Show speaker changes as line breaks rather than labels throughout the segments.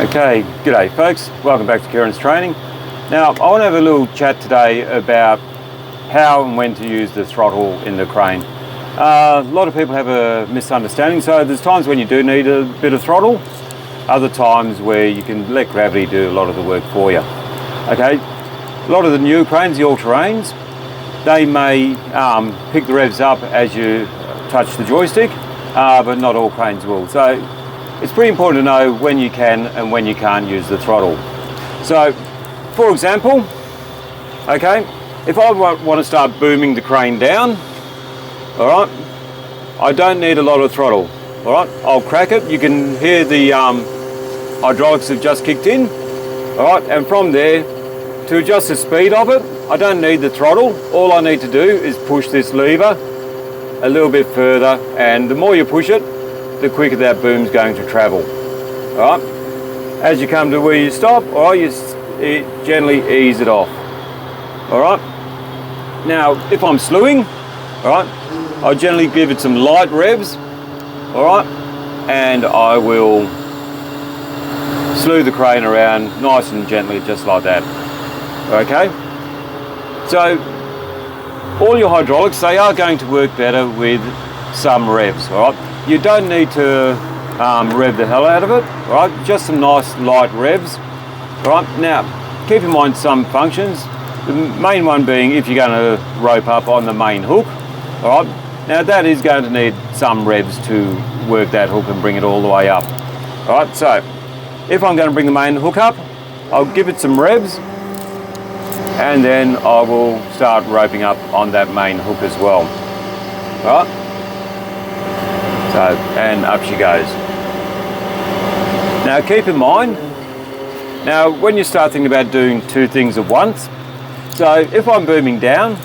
Okay, g'day folks, welcome back to Kieran's Training. Now I want to have a little chat today about how and when to use the throttle in the crane. A lot of people have a misunderstanding, so there's times when you do need a bit of throttle, other times where you can let gravity do a lot of the work for you. Okay, a lot of the new cranes, the all-terrains, they may pick the revs up as you touch the joystick, but not all cranes will. So it's pretty important to know when you can and when you can't use the throttle. So, for example, okay, if I want to start booming the crane down, all right, I don't need a lot of throttle. All right, I'll crack it. You can hear the hydraulics have just kicked in. All right, and from there, to adjust the speed of it, I don't need the throttle. All I need to do is push this lever a little bit further, and the more you push it, the quicker that boom's going to travel. All right, as you come to where you stop, all right, you gently ease it off. All right, now if I'm slewing, all right, I'll generally give it some light revs, all right, and I will slew the crane around nice and gently, just like that. Okay, so all your hydraulics, they are going to work better with some revs. All right, you don't need to rev the hell out of it. All right, just some nice light revs. All right, now keep in mind some functions. The main one being if you're going to rope up on the main hook. All right, now that is going to need some revs to work that hook and bring it all the way up. All right, so if I'm going to bring the main hook up, I'll give it some revs, and then I will start roping up on that main hook as well. All right, so, and up she goes. Now keep in mind, now when you start thinking about doing two things at once, so if I'm booming down,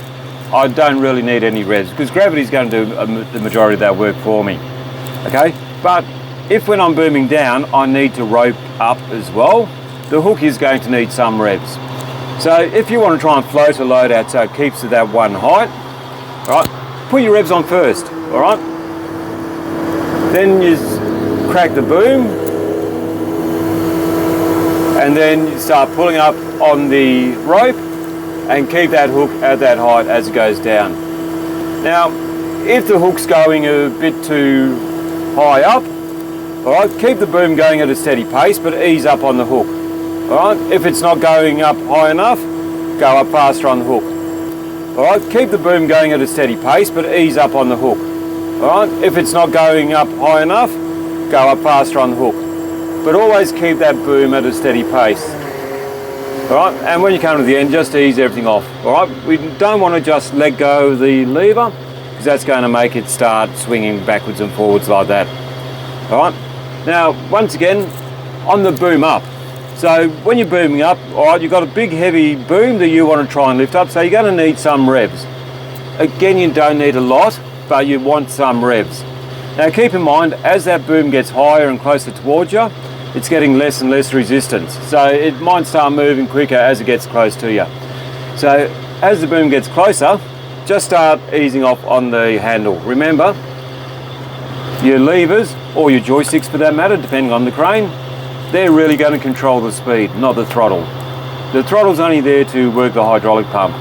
I don't really need any revs because gravity is going to do the majority of that work for me. Okay, but if when I'm booming down, I need to rope up as well, the hook is going to need some revs. So if you want to try and float a load out so it keeps to that one height, all right, put your revs on first, all right? Then you crack the boom, and then you start pulling up on the rope and keep that hook at that height as it goes down. Now, if the hook's going a bit too high up, all right, keep the boom going at a steady pace, but ease up on the hook. All right, if it's not going up high enough, go up faster on the hook. All right, keep the boom going at a steady pace, but ease up on the hook. All right, if it's not going up high enough, go up faster on the hook. But always keep that boom at a steady pace. All right, and when you come to the end, just ease everything off. All right, we don't want to just let go of the lever because that's going to make it start swinging backwards and forwards like that. All right, now once again, on the boom up. So when you're booming up, all right, you've got a big heavy boom that you want to try and lift up, so you're going to need some revs. Again, you don't need a lot, but you want some revs. Now keep in mind, as that boom gets higher and closer towards you, it's getting less and less resistance. So it might start moving quicker as it gets close to you. So as the boom gets closer, just start easing off on the handle. Remember, your levers, or your joysticks for that matter, depending on the crane, they're really going to control the speed, not the throttle. The throttle's only there to work the hydraulic pump.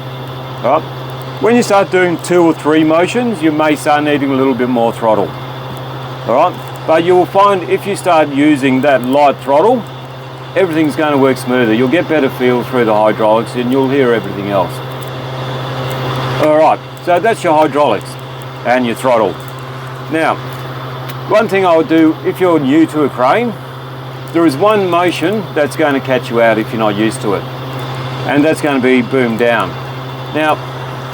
All right? When you start doing 2 or 3 motions, you may start needing a little bit more throttle. All right? But you will find if you start using that light throttle, everything's going to work smoother. You'll get better feel through the hydraulics and you'll hear everything else. All right, so that's your hydraulics and your throttle. Now, one thing I would do if you're new to a crane, there is one motion that's going to catch you out if you're not used to it, and that's going to be boom down. Now,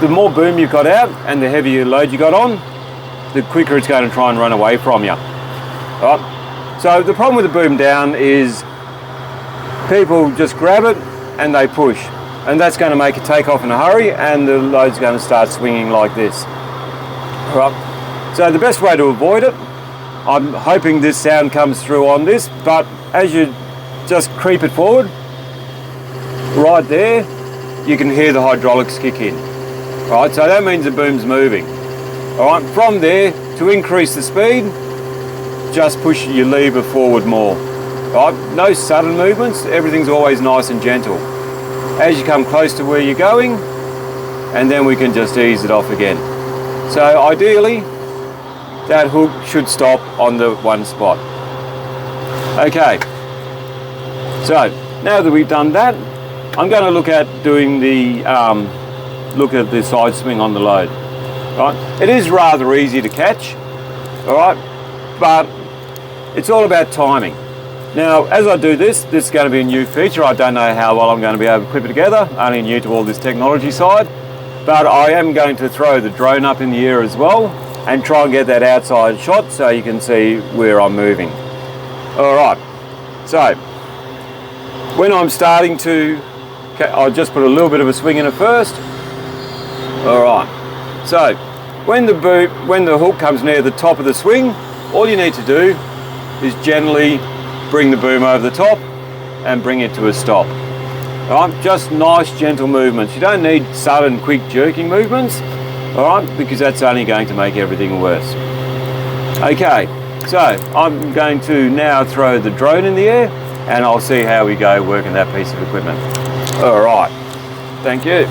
the more boom you've got out and the heavier load you got on, the quicker it's going to try and run away from you. All right? So the problem with the boom down is people just grab it and they push, and that's going to make it take off in a hurry and the load's going to start swinging like this. All right? So the best way to avoid it, I'm hoping this sound comes through on this, but as you just creep it forward, right there, you can hear the hydraulics kick in. All right, so that means the boom's moving. All right, from there, to increase the speed, just push your lever forward more. Right? No sudden movements, everything's always nice and gentle. As you come close to where you're going, and then we can just ease it off again. So ideally, that hook should stop on the one spot. Okay, so now that we've done that, I'm going to look at doing the side swing on the load. Right? It is rather easy to catch, all right, but it's all about timing. Now, as I do this is going to be a new feature. I don't know how well I'm going to be able to clip it together, only new to all this technology side, but I am going to throw the drone up in the air as well and try and get that outside shot so you can see where I'm moving. All right, so when I'm starting to, I'll just put a little bit of a swing in it first. All right, so when the hook comes near the top of the swing, all you need to do is gently bring the boom over the top and bring it to a stop. All right, just nice gentle movements. You don't need sudden quick jerking movements, all right, because that's only going to make everything worse. Okay, so I'm going to now throw the drone in the air and I'll see how we go working that piece of equipment. All right, thank you.